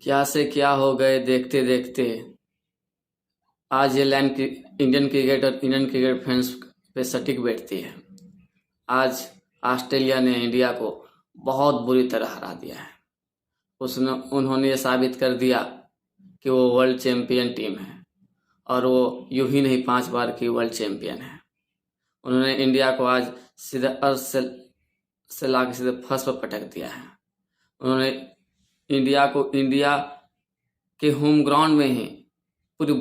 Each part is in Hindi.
क्या से क्या हो गए देखते देखते। आज ये लाइन इंडियन क्रिकेट और इंडियन क्रिकेट फैंस पे सटीक बैठती है। आज ऑस्ट्रेलिया ने इंडिया को बहुत बुरी तरह हरा दिया है। उसने उन्होंने ये साबित कर दिया कि वो वर्ल्ड चैंपियन टीम है, और वो यूं ही नहीं 5 बार की वर्ल्ड चैंपियन है। उन्होंने इंडिया को आज सीधे अर्थ से लाके सीधे फर्श पर पटक दिया है। उन्होंने इंडिया के होम ग्राउंड में ही पूरी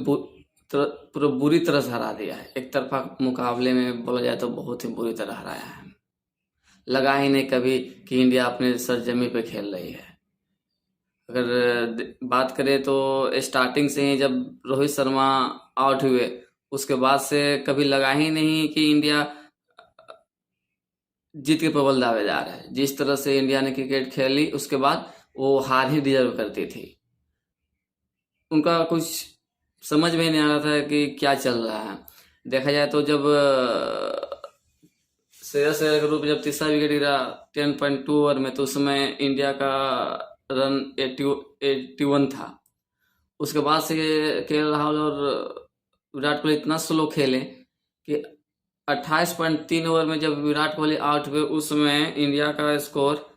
पूरी बुरी तरह से हरा दिया है। एक तरफा मुकाबले में बोला जाए तो बहुत ही बुरी तरह हराया है। लगा ही नहीं कभी कि इंडिया अपने सरजमी पे खेल रही है। अगर बात करें तो स्टार्टिंग से ही जब रोहित शर्मा आउट हुए, उसके बाद से कभी लगा ही नहीं कि इंडिया जीत के प्रबल दावेदार है। जिस तरह से इंडिया ने क्रिकेट खेली, उसके बाद वो हार ही डिजर्व करती थी। उनका कुछ समझ में नहीं आ रहा था कि क्या चल रहा है। देखा जाए तो जब श्रेयस अय्यर के रूप में जब तीसरा विकेट गिरा 10.2 ओवर में, तो उस समय इंडिया का रन 81 था। उसके बाद से केएल राहुल और विराट कोहली इतना स्लो खेले कि 28.3 ओवर में जब विराट कोहली आउट हुए, उस समय इंडिया का स्कोर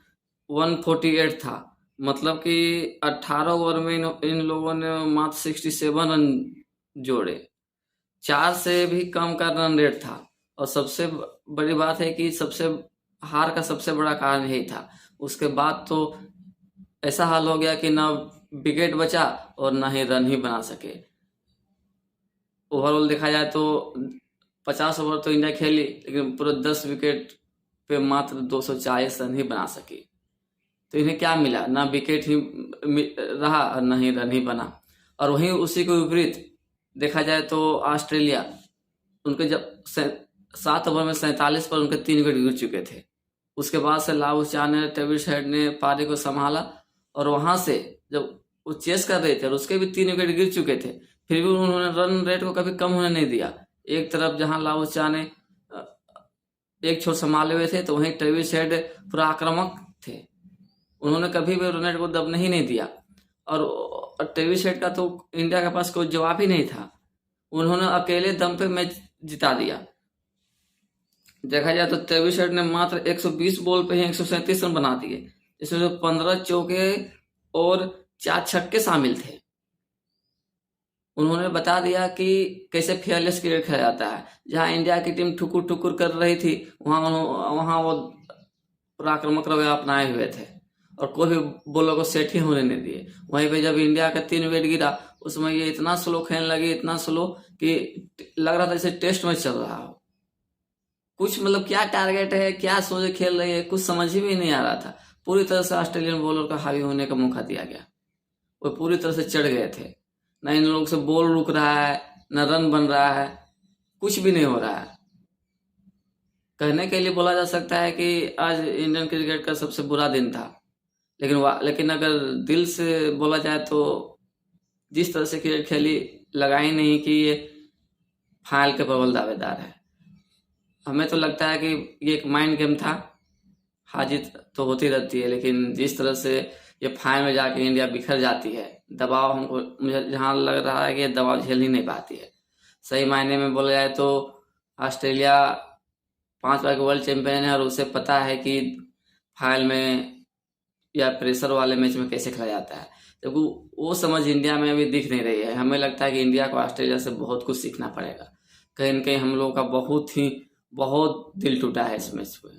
148 था। मतलब कि 18 ओवर में इन लोगों ने मात्र 67 रन जोड़े। 4 से भी कम का रन रेट था। और सबसे बड़ी बात है कि हार का सबसे बड़ा कारण यही था। उसके बाद तो ऐसा हाल हो गया कि ना विकेट बचा और ना ही रन ही बना सके। ओवरऑल देखा जाए तो 50 ओवर तो इंडिया खेली, लेकिन पूरे 10 विकेट पे मात्र 240 रन ही बना सकी। तो इन्हें क्या मिला? ना विकेट ही रहा और ना ही रन ही बना। और वहीं उसी के विपरीत देखा जाए तो ऑस्ट्रेलिया, उनके जब 7 ओवर में 47 पर उनके 3 विकेट गिर चुके थे। उसके बाद से लाबुशान ने, ट्रेविस हेड ने पारी को संभाला, और वहां से जब वो चेस कर रहे थे और उसके भी 3 विकेट गिर चुके थे, फिर भी उन्होंने रन रेट को कभी कम होने नहीं दिया। एक तरफ जहां लाबुशान ने एक छोर संभाले हुए थे, तो वहीं ट्रेविस हेड पूरा आक्रामक थे। उन्होंने कभी भी रन रेट को दबने ही नहीं दिया। और ट्रेविस हेड का तो इंडिया के पास कोई जवाब ही नहीं था। उन्होंने अकेले दम पे मैच जिता दिया। देखा जाए तो ट्रेविस हेड ने मात्र 120 बॉल पे ही 137 रन बना दिए, जिसमें 15 चौके और 4 छक्के शामिल थे। उन्होंने बता दिया कि कैसे फेयरलेस क्रिकेट खेला जाता है। जहां इंडिया की टीम ठुकुर ठुकुर कर रही थी, वहां वो आक्रामक रवैया अपनाए हुए थे और कोई भी बॉलर को सेट ही होने नहीं दिए। वहीं पे जब इंडिया का 3 विकेट गिरा, उसमें ये इतना स्लो खेलने लगे, इतना स्लो कि लग रहा था जैसे टेस्ट मैच चल रहा हो। कुछ मतलब क्या टारगेट है, क्या सोचे खेल रही है, कुछ समझ ही भी नहीं आ रहा था। पूरी तरह से ऑस्ट्रेलियन बॉलर का हावी होने का मौका दिया गया। वो पूरी तरह से चढ़ गए थे। न इन लोगों से बॉल रुक रहा है, न रन बन रहा है, कुछ भी नहीं हो रहा है। कहने के लिए बोला जा सकता है कि आज इंडियन क्रिकेट का सबसे बुरा दिन था। लेकिन अगर दिल से बोला जाए तो जिस तरह से क्रिकेट खेली, लगा ही नहीं कि ये फाइनल के प्रबल दावेदार है। हमें तो लगता है कि ये एक माइंड गेम था। हार जीत तो होती रहती है, लेकिन जिस तरह से ये फाइनल में जाके इंडिया बिखर जाती है, दबाव हमको, मुझे जहाँ लग रहा है कि ये दबाव झेल ही नहीं पाती है। सही मायने में बोला जाए तो ऑस्ट्रेलिया 5 बार के वर्ल्ड चैंपियन है, और उसे पता है कि फाइनल में या प्रेशर वाले मैच में कैसे खेला जाता है। तो वो समझ इंडिया में अभी दिख नहीं रही है। हमें लगता है कि इंडिया को ऑस्ट्रेलिया से बहुत कुछ सीखना पड़ेगा। कहीं न कहीं हम लोगों का बहुत दिल टूटा है इस मैच में।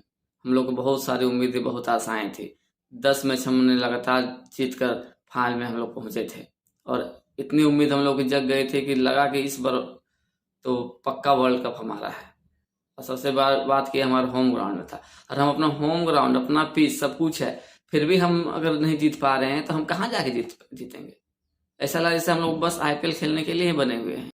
हम लोग को बहुत सारी उम्मीदें, बहुत आशाएं थी। 10 मैच हमने लगातार जीत कर फाइनल में हम लोग पहुंचे थे, और इतनी उम्मीद हम लोग की जग गई थी कि लगा कि इस बार तो पक्का वर्ल्ड कप हमारा है। और सबसे बात की हमारे होम ग्राउंड में था, और हम अपना होम ग्राउंड, अपना पिच, सब कुछ है, फिर भी हम अगर नहीं जीत पा रहे हैं तो हम कहाँ जाके जीतेंगे। ऐसा लगा जैसे हम लोग बस आईपीएल खेलने के लिए ही बने हुए हैं।